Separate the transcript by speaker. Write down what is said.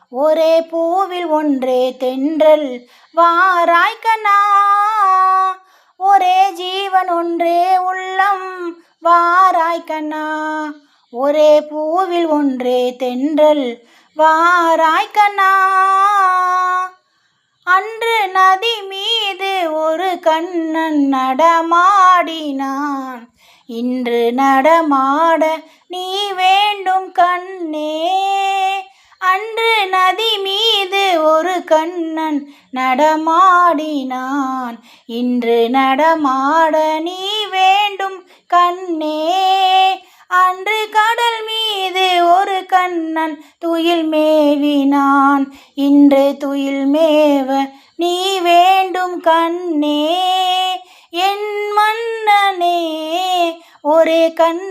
Speaker 1: ஒரே பூவில் ஒன்றே தென்றல் வாராய் கண்ணா. ஒரே ஜீவன் ஒன்றே உள்ளம் வாராய் கண்ணா. ஒரே பூவில் ஒன்றே தென்றல் வாராய் கண்ணா. அன்று நதி மீது ஒரு கண்ணன் நடமாடினான். இன்று நடமாட நீ வேண்டும் கண்ணே. அன்று நதி மீது ஒரு கண்ணன் நடமாடினான். இன்று நடமாட நீ வேண்டும் கண்ணே. அன்று கடல் மீது ஒரு கண்ணன் துயில் மேவினான். இன்று துயில் மேவ நீ வேண்டும் கண்ணே. என் மன்னனே ஒரே கண்